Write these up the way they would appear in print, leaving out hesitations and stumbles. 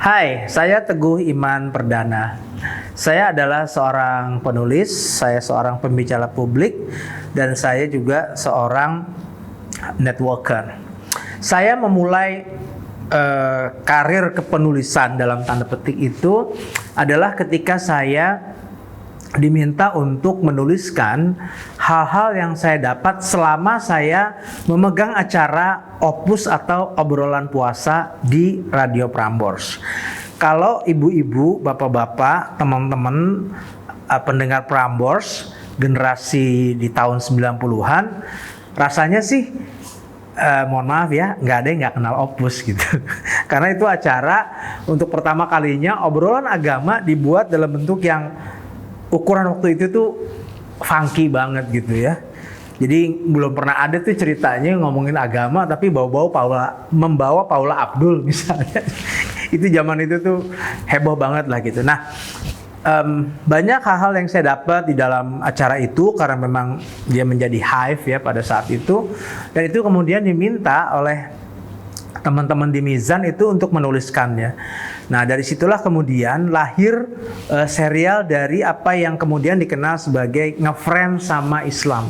Hai, saya Teguh Iman Perdana. Saya adalah seorang penulis, saya seorang pembicara publik, dan saya juga seorang networker. Saya memulai karir kepenulisan dalam tanda petik itu adalah ketika saya diminta untuk menuliskan hal-hal yang saya dapat selama saya memegang acara opus atau obrolan puasa di Radio Prambors. Kalau ibu-ibu, bapak-bapak, teman-teman pendengar Prambors generasi di tahun 90-an, rasanya sih mohon maaf ya, nggak ada yang nggak kenal opus gitu. Karena itu acara untuk pertama kalinya obrolan agama dibuat dalam bentuk yang ukuran waktu itu tuh funky banget gitu ya. Jadi belum pernah ada tuh ceritanya ngomongin agama tapi membawa Paula Abdul misalnya. Itu zaman itu tuh heboh banget lah gitu. Nah, banyak hal-hal yang saya dapat di dalam acara itu karena memang dia menjadi hype ya pada saat itu. Dan itu kemudian diminta oleh teman-teman di Mizan itu untuk menuliskannya. Nah, dari situlah kemudian lahir serial dari apa yang kemudian dikenal sebagai Ngefriend sama Islam.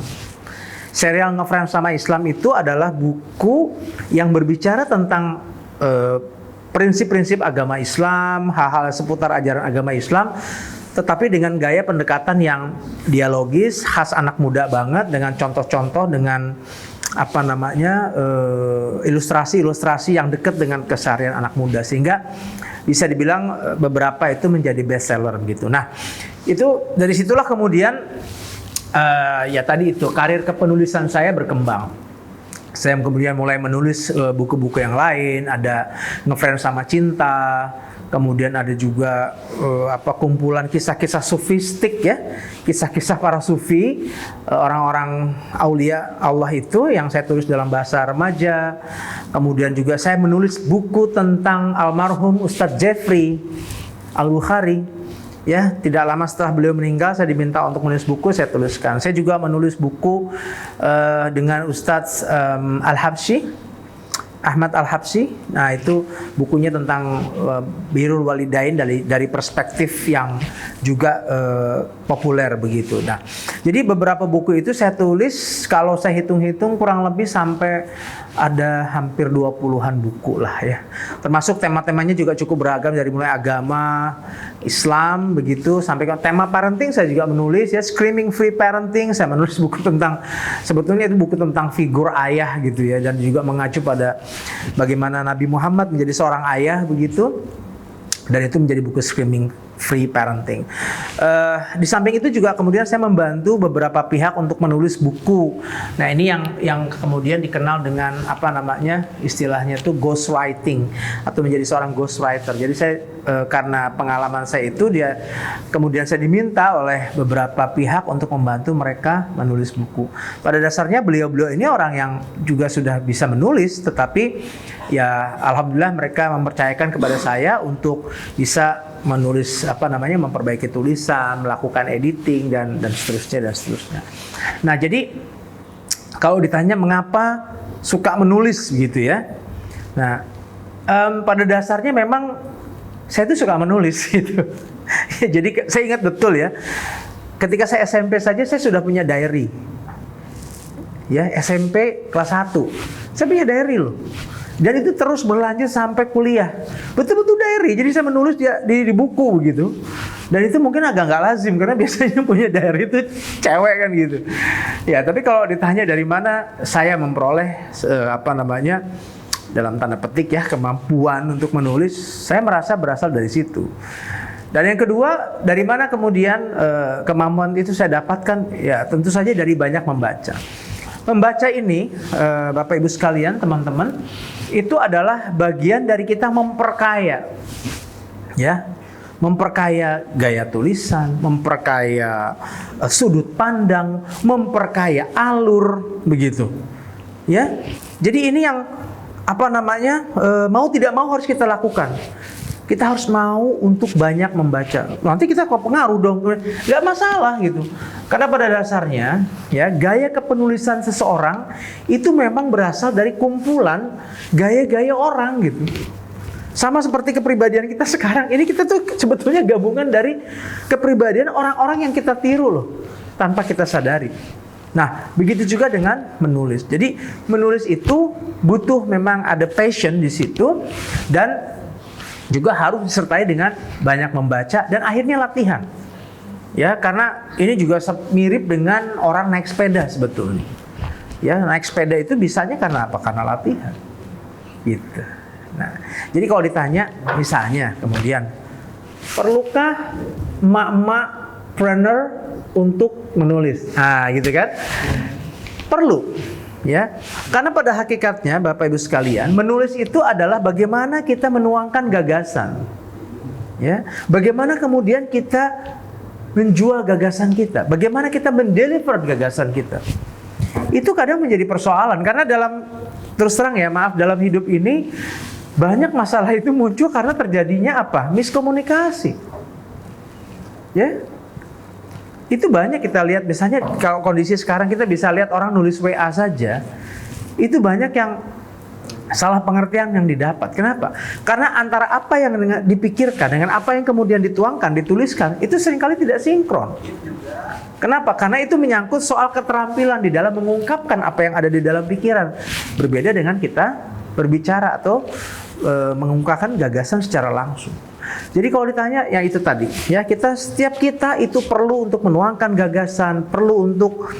Serial Ngefriend sama Islam itu adalah buku yang berbicara tentang prinsip-prinsip agama Islam, hal-hal seputar ajaran agama Islam, tetapi dengan gaya pendekatan yang dialogis, khas anak muda banget, dengan contoh-contoh, dengan ilustrasi-ilustrasi yang dekat dengan keseharian anak muda, sehingga bisa dibilang beberapa itu menjadi bestseller gitu. Nah, itu dari situlah kemudian ya tadi itu karir kepenulisan saya berkembang. Saya kemudian mulai menulis buku-buku yang lain, ada Ngefriend sama Cinta, kemudian ada juga kumpulan kisah-kisah sufistik ya, kisah-kisah para sufi, orang-orang aulia Allah itu yang saya tulis dalam bahasa remaja. Kemudian juga saya menulis buku tentang almarhum Ustadz Jeffrey Al-Bukhari. Ya, tidak lama setelah beliau meninggal saya diminta untuk menulis buku, saya tuliskan. Saya juga menulis buku dengan Ustadz Al-Habsyi, Ahmad Al-Habsyi. Nah, itu bukunya tentang Birrul Walidain dari perspektif yang juga populer begitu. Nah, jadi beberapa buku itu saya tulis, kalau saya hitung-hitung kurang lebih sampai ada hampir 20-an buku lah ya. Termasuk tema-temanya juga cukup beragam, dari mulai agama, Islam begitu, sampai ke tema parenting saya juga menulis ya, Screaming Free Parenting. Saya menulis buku tentang, sebetulnya itu buku tentang figur ayah gitu ya, dan juga mengacu pada bagaimana Nabi Muhammad menjadi seorang ayah begitu. Dan itu menjadi buku Screaming Free Parenting. Di samping itu juga kemudian saya membantu beberapa pihak untuk menulis buku. Nah, ini yang kemudian dikenal dengan istilahnya itu ghostwriting atau menjadi seorang ghostwriter. Jadi saya karena pengalaman saya itu, kemudian saya diminta oleh beberapa pihak untuk membantu mereka menulis buku. Pada dasarnya beliau-beliau ini orang yang juga sudah bisa menulis, tetapi ya alhamdulillah mereka mempercayakan kepada saya untuk bisa menulis memperbaiki tulisan, melakukan editing dan seterusnya. Nah, jadi kalau ditanya mengapa suka menulis gitu ya. Nah, pada dasarnya memang saya itu suka menulis gitu. Jadi saya ingat betul ya, ketika saya SMP saja saya sudah punya diary. Ya, SMP kelas 1. Saya punya diary loh. Dan itu terus berlanjut sampai kuliah. Betul-betul diary. Jadi saya menulis di buku begitu. Dan itu mungkin agak nggak lazim karena biasanya punya diary itu cewek kan gitu. Ya, tapi kalau ditanya dari mana saya memperoleh dalam tanda petik ya kemampuan untuk menulis, saya merasa berasal dari situ. Dan yang kedua, dari mana kemudian kemampuan itu saya dapatkan? Ya, tentu saja dari banyak membaca. Membaca ini, Bapak Ibu sekalian, teman-teman, itu adalah bagian dari kita memperkaya, ya, memperkaya gaya tulisan, memperkaya sudut pandang, memperkaya alur, begitu, ya. Jadi ini yang mau tidak mau harus kita lakukan. Kita harus mau untuk banyak membaca. Nanti kita kok pengaruh dong, nggak masalah gitu. Karena pada dasarnya, ya, gaya kepenulisan seseorang itu memang berasal dari kumpulan gaya-gaya orang gitu. Sama seperti kepribadian kita sekarang. Ini kita tuh sebetulnya gabungan dari kepribadian orang-orang yang kita tiru loh, tanpa kita sadari. Nah, begitu juga dengan menulis. Jadi menulis itu butuh memang ada passion di situ, dan juga harus disertai dengan banyak membaca dan akhirnya latihan. Ya, karena ini juga mirip dengan orang naik sepeda sebetulnya. Ya, naik sepeda itu bisanya karena apa? Karena latihan. Gitu. Nah, jadi kalau ditanya misalnya kemudian, perlukah emak-emak trainer untuk menulis? Nah, gitu kan? Perlu, ya. Karena pada hakikatnya Bapak Ibu sekalian, menulis itu adalah bagaimana kita menuangkan gagasan. Ya, bagaimana kemudian kita menjual gagasan kita, bagaimana kita mendeliver gagasan kita. Itu kadang menjadi persoalan karena terus terang ya, maaf, dalam hidup ini banyak masalah itu muncul karena terjadinya apa? Miskomunikasi. Ya. Itu banyak kita lihat, misalnya kalau kondisi sekarang kita bisa lihat orang nulis WA saja, itu banyak yang salah pengertian yang didapat. Kenapa? Karena antara apa yang dipikirkan dengan apa yang kemudian dituangkan, dituliskan, itu seringkali tidak sinkron. Kenapa? Karena itu menyangkut soal keterampilan di dalam mengungkapkan apa yang ada di dalam pikiran. Berbeda dengan kita berbicara atau mengungkapkan gagasan secara langsung. Jadi kalau ditanya, ya itu tadi, ya setiap kita itu perlu untuk menuangkan gagasan, perlu untuk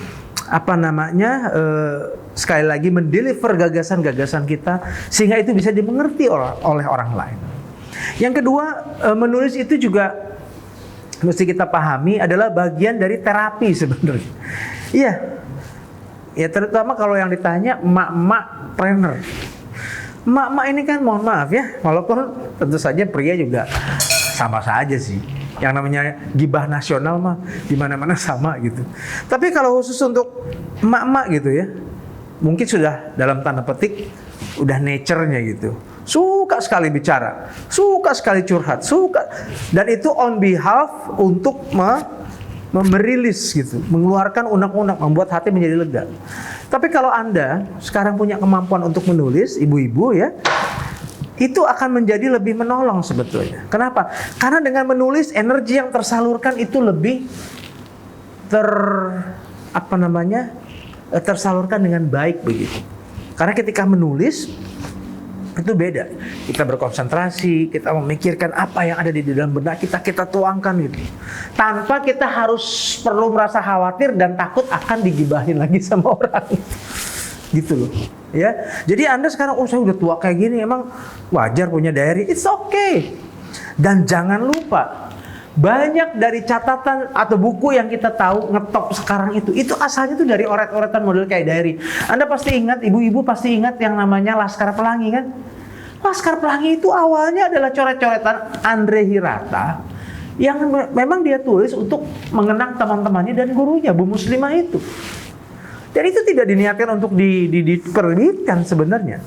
sekali lagi mendeliver gagasan-gagasan kita sehingga itu bisa dimengerti oleh orang lain. Yang kedua, menulis itu juga mesti kita pahami adalah bagian dari terapi sebenarnya. Iya. Ya, terutama kalau yang ditanya emak-emak trainer. Emak-emak ini kan mohon maaf ya, walaupun tentu saja pria juga sama saja sih. Yang namanya gibah nasional mah di mana-mana sama gitu. Tapi kalau khusus untuk emak-emak gitu ya, mungkin sudah dalam tanda petik udah nature-nya gitu. Suka sekali bicara, suka sekali curhat, suka, dan itu on behalf untuk merilis gitu, mengeluarkan unek-unek, membuat hati menjadi lega. Tapi kalau Anda sekarang punya kemampuan untuk menulis, ibu-ibu ya, itu akan menjadi lebih menolong sebetulnya. Kenapa? Karena dengan menulis energi yang tersalurkan itu lebih tersalurkan dengan baik begitu. Karena ketika menulis itu beda. Kita berkonsentrasi, kita memikirkan apa yang ada di dalam benak kita, kita tuangkan gitu. Tanpa kita harus perlu merasa khawatir dan takut akan digibahin lagi sama orang. Gitu loh. Ya. Jadi Anda sekarang, saya udah tua kayak gini, emang wajar punya diary? It's okay. Dan jangan lupa, banyak dari catatan atau buku yang kita tahu ngetop sekarang itu asalnya tuh dari oret-oretan model kayak diary. Anda pasti ingat, ibu-ibu pasti ingat yang namanya Laskar Pelangi kan? Laskar Pelangi itu awalnya adalah coret-coretan Andre Hirata yang memang dia tulis untuk mengenang teman-temannya dan gurunya, Bu Muslimah itu. Dan itu tidak diniatkan untuk diterbitkan sebenarnya.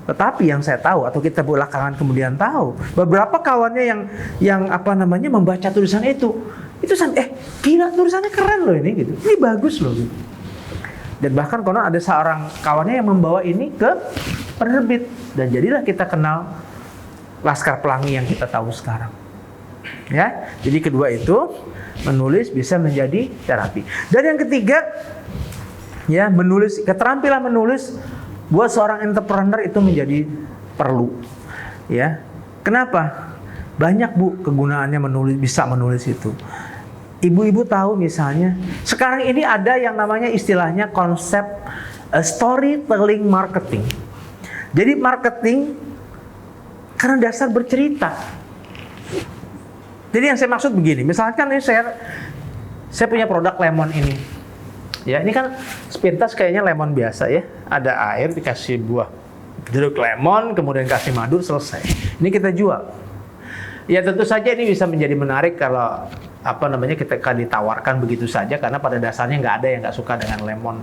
Tetapi yang saya tahu atau kita belakangan kemudian tahu, beberapa kawannya yang membaca tulisan itu gila, tulisannya keren loh ini gitu. Ini bagus loh gitu. Dan bahkan konon ada seorang kawannya yang membawa ini ke penerbit dan jadilah kita kenal Laskar Pelangi yang kita tahu sekarang. Ya. Jadi kedua itu menulis bisa menjadi terapi. Dan yang ketiga, ya, keterampilan menulis buat seorang entrepreneur itu menjadi perlu. Ya. Kenapa? Banyak Bu kegunaannya bisa menulis itu. Ibu-ibu tahu misalnya, sekarang ini ada yang namanya istilahnya konsep storytelling marketing. Jadi marketing karena dasar bercerita. Jadi yang saya maksud begini, misalkan ini saya punya produk lemon ini. Ya, ini kan sepintas kayaknya lemon biasa ya. Ada air, dikasih buah jeruk lemon, kemudian kasih madu, selesai. Ini kita jual. Ya tentu saja ini bisa menjadi menarik kalau kita ditawarkan begitu saja, karena pada dasarnya nggak ada yang nggak suka dengan lemon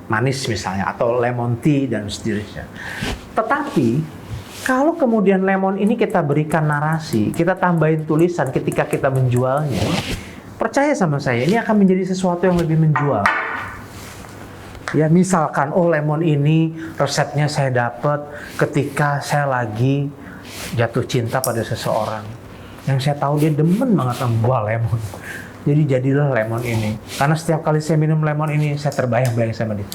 manis misalnya, atau lemon tea dan seterusnya. Tetapi kalau kemudian lemon ini kita berikan narasi, kita tambahin tulisan ketika kita menjualnya, percaya sama saya, ini akan menjadi sesuatu yang lebih menjual. Ya misalkan, oh lemon ini resepnya saya dapat ketika saya lagi jatuh cinta pada seseorang. Yang saya tahu dia demen banget sama buah lemon. Jadi jadilah lemon ini. Karena setiap kali saya minum lemon ini, saya terbayang-bayang sama dia.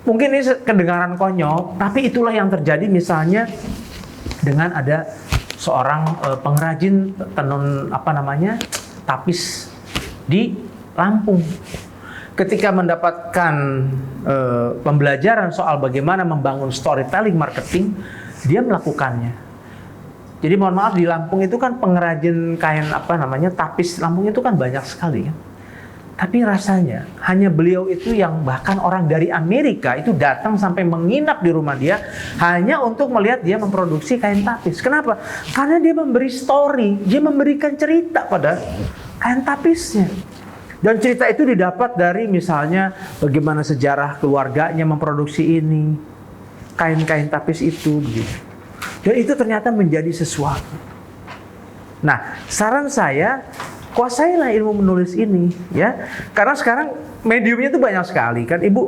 Mungkin ini kedengaran konyol, tapi itulah yang terjadi misalnya dengan ada seorang pengrajin tenun tapis di Lampung. Ketika mendapatkan pembelajaran soal bagaimana membangun storytelling marketing, dia melakukannya. Jadi mohon maaf, di Lampung itu kan pengrajin kain tapis Lampung itu kan banyak sekali kan. Tapi rasanya hanya beliau itu yang bahkan orang dari Amerika itu datang sampai menginap di rumah dia hanya untuk melihat dia memproduksi kain tapis. Kenapa? Karena dia memberi story, dia memberikan cerita pada kain tapisnya. Dan cerita itu didapat dari misalnya bagaimana sejarah keluarganya memproduksi ini, kain-kain tapis itu begitu. Dan itu ternyata menjadi sesuatu. Nah, saran saya, kuasailah ilmu menulis ini, ya. Karena sekarang mediumnya itu banyak sekali kan, Ibu.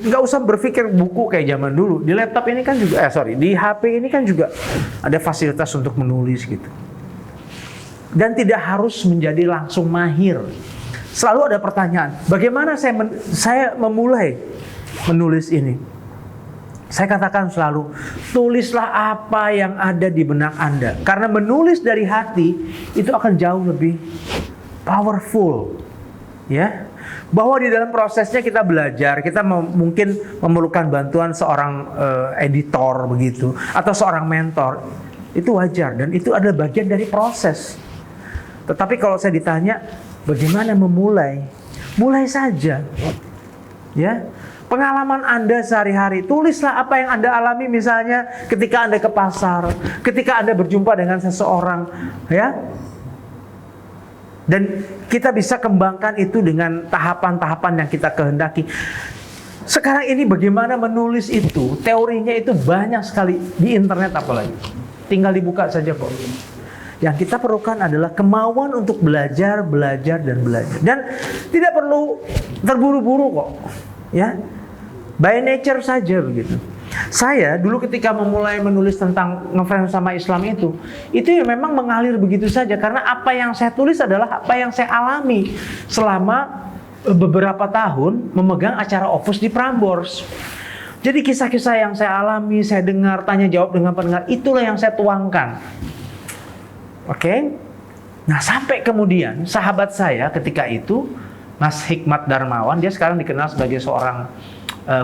Nggak usah berpikir buku kayak zaman dulu. Di laptop ini kan juga, di HP ini kan juga ada fasilitas untuk menulis gitu. Dan tidak harus menjadi langsung mahir. Selalu ada pertanyaan, bagaimana saya memulai menulis ini? Saya katakan selalu, tulislah apa yang ada di benak Anda. Karena menulis dari hati itu akan jauh lebih powerful. Ya, bahwa di dalam prosesnya kita belajar, kita mungkin memerlukan bantuan seorang editor begitu, atau seorang mentor. Itu wajar dan itu adalah bagian dari proses. Tetapi kalau saya ditanya, bagaimana memulai? Mulai saja. Ya. Pengalaman Anda sehari-hari, tulislah apa yang Anda alami misalnya ketika Anda ke pasar, ketika Anda berjumpa dengan seseorang, ya. Dan kita bisa kembangkan itu dengan tahapan-tahapan yang kita kehendaki. Sekarang ini bagaimana menulis itu, teorinya itu banyak sekali di internet apalagi. Tinggal dibuka saja kok. Yang kita perlukan adalah kemauan untuk belajar. Dan tidak perlu terburu-buru kok. Ya, by nature saja begitu. Saya dulu ketika memulai menulis tentang ngefans sama Islam itu ya memang mengalir begitu saja. Karena apa yang saya tulis adalah apa yang saya alami selama beberapa tahun memegang acara Opus di Prambors. Jadi kisah-kisah yang saya alami, saya dengar, tanya jawab dengan pendengar, itulah yang saya tuangkan. Oke? Nah, sampai kemudian sahabat saya ketika itu, Mas Hikmat Darmawan, dia sekarang dikenal sebagai seorang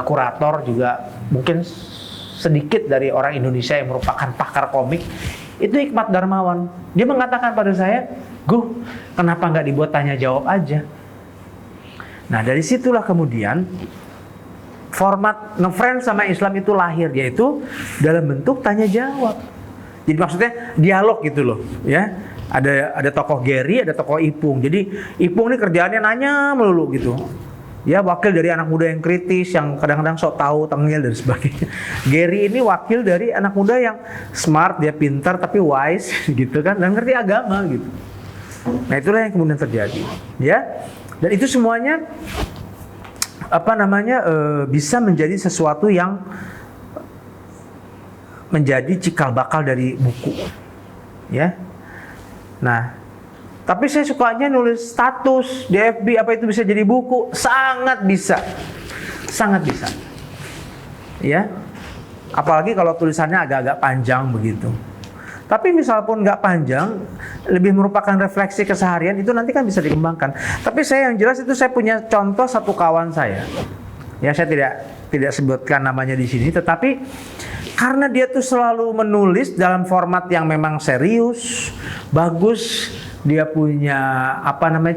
kurator juga, mungkin sedikit dari orang Indonesia yang merupakan pakar komik. Itu Hikmat Darmawan. Dia mengatakan pada saya, "Guh, kenapa nggak dibuat tanya jawab aja?" Nah, dari situlah kemudian format ngefriend sama Islam itu lahir, yaitu dalam bentuk tanya jawab. Jadi maksudnya dialog gitu loh, ya. Ada tokoh Gary, ada tokoh Ipung. Jadi Ipung ini kerjaannya nanya melulu gitu. Ya, wakil dari anak muda yang kritis, yang kadang-kadang sok tahu, tengil dan sebagainya. Gary ini wakil dari anak muda yang smart, dia pintar tapi wise gitu kan, dan ngerti agama gitu. Nah, itulah yang kemudian terjadi, ya. Dan itu semuanya bisa menjadi sesuatu yang menjadi cikal bakal dari buku, ya. Nah, tapi saya sukanya nulis status di FB, apa itu bisa jadi buku? Sangat bisa, ya. Apalagi kalau tulisannya agak-agak panjang begitu. Tapi misal pun nggak panjang, lebih merupakan refleksi keseharian, itu nanti kan bisa dikembangkan. Tapi saya yang jelas itu saya punya contoh satu kawan saya. Ya, saya tidak sebutkan namanya di sini, tetapi karena dia tuh selalu menulis dalam format yang memang serius, bagus, dia punya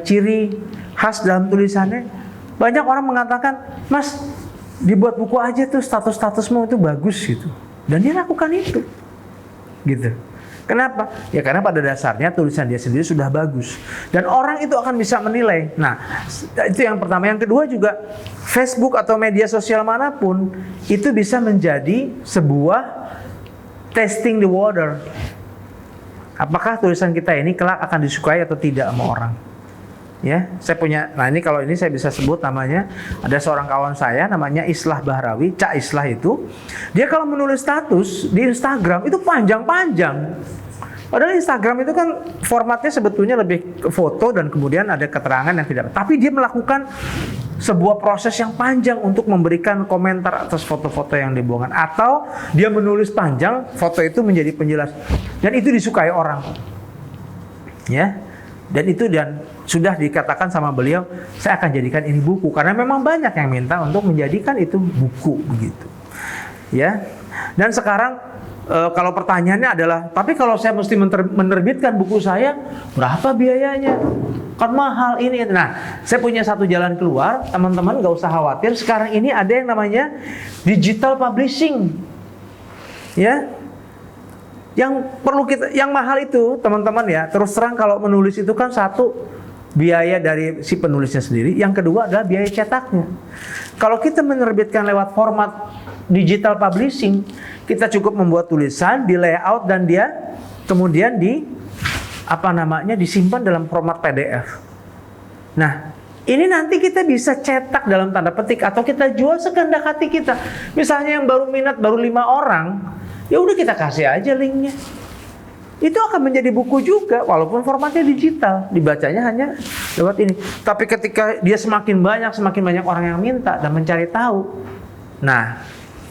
ciri khas dalam tulisannya. Banyak orang mengatakan, "Mas, dibuat buku aja tuh, status-statusmu itu bagus gitu." Dan dia lakukan itu. Gitu. Kenapa? Ya karena pada dasarnya tulisan dia sendiri sudah bagus. Dan orang itu akan bisa menilai. Nah, itu yang pertama. Yang kedua juga, Facebook atau media sosial manapun itu bisa menjadi sebuah testing the water. Apakah tulisan kita ini kelak akan disukai atau tidak sama orang? Ya, saya punya. Nah ini kalau ini saya bisa sebut namanya. Ada seorang kawan saya namanya Islah Bahrawi, Cak Islah itu. Dia kalau menulis status di Instagram itu panjang-panjang. Padahal Instagram itu kan formatnya sebetulnya lebih ke foto dan kemudian ada keterangan yang tidak. Tapi dia melakukan sebuah proses yang panjang untuk memberikan komentar atas foto-foto yang dibuangkan. Atau dia menulis panjang, foto itu menjadi penjelas. Dan itu disukai orang. Ya. Dan sudah dikatakan sama beliau, saya akan jadikan ini buku karena memang banyak yang minta untuk menjadikan itu buku begitu. Ya. Dan sekarang kalau pertanyaannya adalah, tapi kalau saya mesti menerbitkan buku saya, berapa biayanya? Kan mahal ini. Nah, saya punya satu jalan keluar, teman-teman nggak usah khawatir. Sekarang ini ada yang namanya digital publishing. Ya. Yang mahal itu teman-teman ya, terus terang kalau menulis itu kan satu biaya dari si penulisnya sendiri, yang kedua adalah biaya cetaknya. Kalau kita menerbitkan lewat format digital publishing, kita cukup membuat tulisan, di layout dan dia kemudian disimpan dalam format PDF. Nah, ini nanti kita bisa cetak dalam tanda petik atau kita jual sekehendak hati kita. Misalnya yang baru minat baru 5 orang, ya udah kita kasih aja linknya. Itu akan menjadi buku juga walaupun formatnya digital, dibacanya hanya lewat ini. Tapi ketika dia semakin banyak orang yang minta dan mencari tahu, nah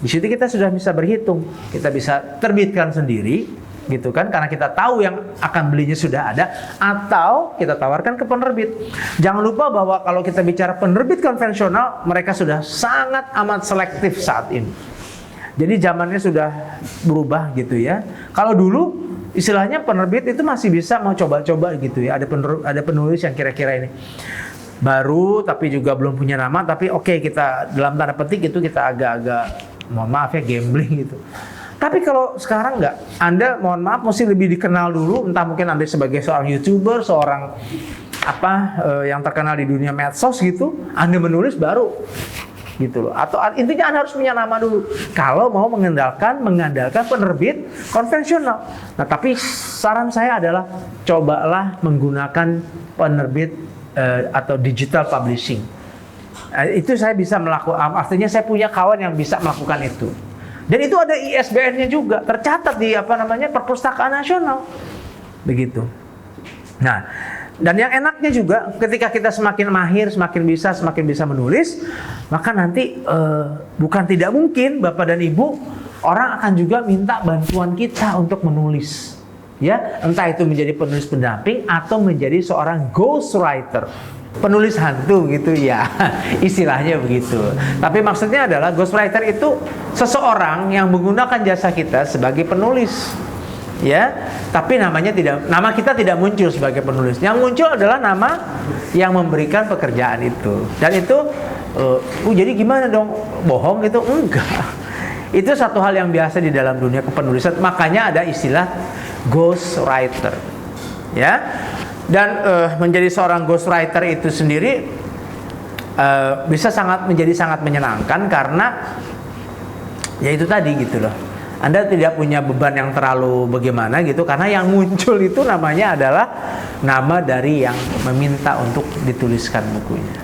di situ kita sudah bisa berhitung, kita bisa terbitkan sendiri, gitu kan? Karena kita tahu yang akan belinya sudah ada, atau kita tawarkan ke penerbit. Jangan lupa bahwa kalau kita bicara penerbit konvensional, mereka sudah sangat amat selektif saat ini. Jadi zamannya sudah berubah gitu ya. Kalau dulu istilahnya penerbit itu masih bisa mau coba-coba gitu ya. Ada penulis yang kira-kira ini baru tapi juga belum punya nama, tapi oke, kita dalam tanda petik itu kita agak-agak mohon maaf ya gambling gitu. Tapi kalau sekarang enggak, Anda mohon maaf mesti lebih dikenal dulu, entah mungkin Anda sebagai seorang YouTuber, seorang yang terkenal di dunia medsos gitu, Anda menulis baru gitu loh. Atau intinya Anda harus punya nama dulu kalau mau mengandalkan penerbit konvensional. Nah, tapi saran saya adalah cobalah menggunakan penerbit atau digital publishing. Itu saya bisa melakukan, artinya saya punya kawan yang bisa melakukan itu. Dan itu ada ISBN-nya juga, tercatat di Perpustakaan Nasional. Begitu. Nah, dan yang enaknya juga ketika kita semakin mahir, semakin bisa menulis, maka nanti bukan tidak mungkin Bapak dan Ibu, orang akan juga minta bantuan kita untuk menulis. Ya, entah itu menjadi penulis pendamping atau menjadi seorang ghostwriter. Penulis hantu gitu ya, istilahnya begitu. Tapi maksudnya adalah ghostwriter itu seseorang yang menggunakan jasa kita sebagai penulis. Ya, tapi nama kita tidak muncul sebagai penulis. Yang muncul adalah nama yang memberikan pekerjaan itu. Dan itu, jadi gimana dong? Bohong gitu? Enggak. Itu satu hal yang biasa di dalam dunia kepenulisan. Makanya ada istilah ghostwriter. Ya, dan menjadi seorang ghostwriter itu sendiri bisa menjadi sangat menyenangkan karena ya itu tadi gitu loh. Anda tidak punya beban yang terlalu bagaimana gitu, karena yang muncul itu namanya adalah nama dari yang meminta untuk dituliskan bukunya.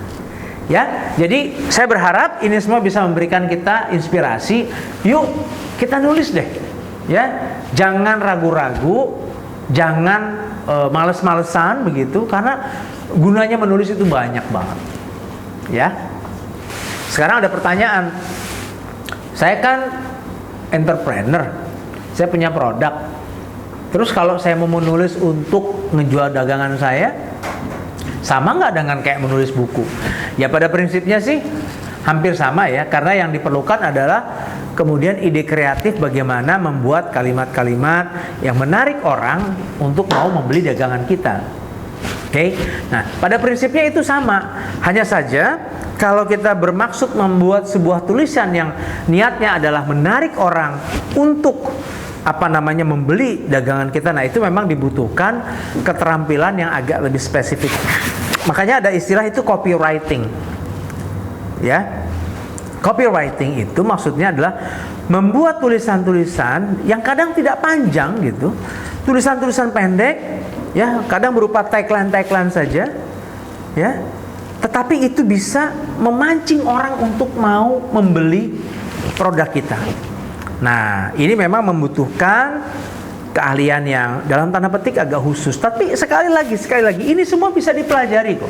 Ya, jadi saya berharap ini semua bisa memberikan kita inspirasi. Yuk kita nulis deh, ya. Jangan ragu-ragu, jangan males-malesan begitu, karena gunanya menulis itu banyak banget. Ya. Sekarang ada pertanyaan. Saya kan entrepreneur, saya punya produk. Terus kalau saya mau menulis untuk ngejual dagangan saya, sama nggak dengan kayak menulis buku? Ya pada prinsipnya sih hampir sama ya, karena yang diperlukan adalah kemudian ide kreatif bagaimana membuat kalimat-kalimat yang menarik orang untuk mau membeli dagangan kita. Oke? Nah, pada prinsipnya itu sama. Hanya saja kalau kita bermaksud membuat sebuah tulisan yang niatnya adalah menarik orang untuk membeli dagangan kita, nah itu memang dibutuhkan keterampilan yang agak lebih spesifik. Makanya ada istilah itu copywriting. Ya. Copywriting itu maksudnya adalah membuat tulisan-tulisan yang kadang tidak panjang gitu. Tulisan-tulisan pendek, ya, kadang berupa tagline saja, ya. Tetapi itu bisa memancing orang untuk mau membeli produk kita. Nah, ini memang membutuhkan keahlian yang dalam tanda petik agak khusus. Tapi sekali lagi, ini semua bisa dipelajari kok.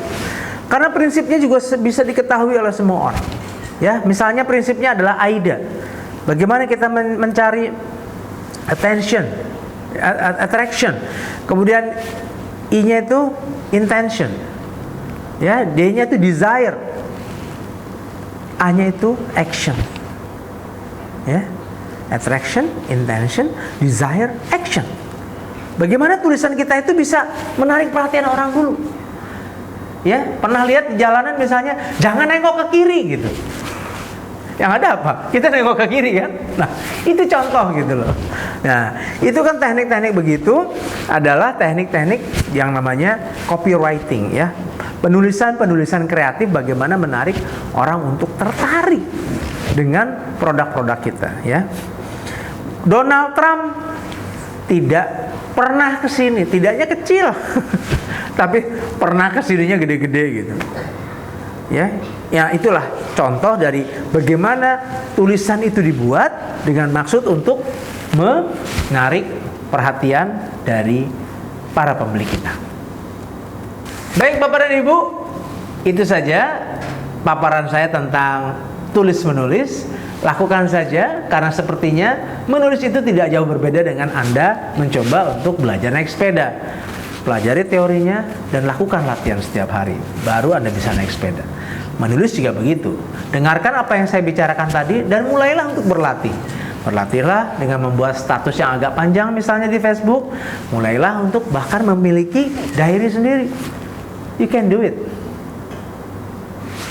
Karena prinsipnya juga bisa diketahui oleh semua orang. Ya, misalnya prinsipnya adalah AIDA. Bagaimana kita mencari attraction. Kemudian I-nya itu intention. Ya, D-nya itu desire. A-nya itu action. Ya. Attraction, intention, desire, action. Bagaimana tulisan kita itu bisa menarik perhatian orang dulu? Ya, pernah lihat di jalanan misalnya, jangan nengok ke kiri gitu. Yang ada apa? Kita nengok ke kiri kan? Nah, itu contoh gitu loh. Nah, itu kan teknik-teknik begitu adalah teknik-teknik yang namanya copywriting ya. Penulisan kreatif bagaimana menarik orang untuk tertarik dengan produk-produk kita ya. Donald Trump tidak pernah kesini, tidaknya kecil, tapi pernah kesininya gede-gede gitu. Ya, itulah contoh dari bagaimana tulisan itu dibuat dengan maksud untuk menarik perhatian dari para pembeli kita. Baik Bapak dan Ibu, itu saja paparan saya tentang tulis menulis. Lakukan saja, karena sepertinya menulis itu tidak jauh berbeda dengan Anda mencoba untuk belajar naik sepeda. Pelajari teorinya dan lakukan latihan setiap hari, baru Anda bisa naik sepeda. Menulis juga begitu. Dengarkan apa yang saya bicarakan tadi dan mulailah untuk berlatih. Berlatihlah dengan membuat status yang agak panjang misalnya di Facebook. Mulailah untuk bahkan memiliki diary sendiri. You can do it.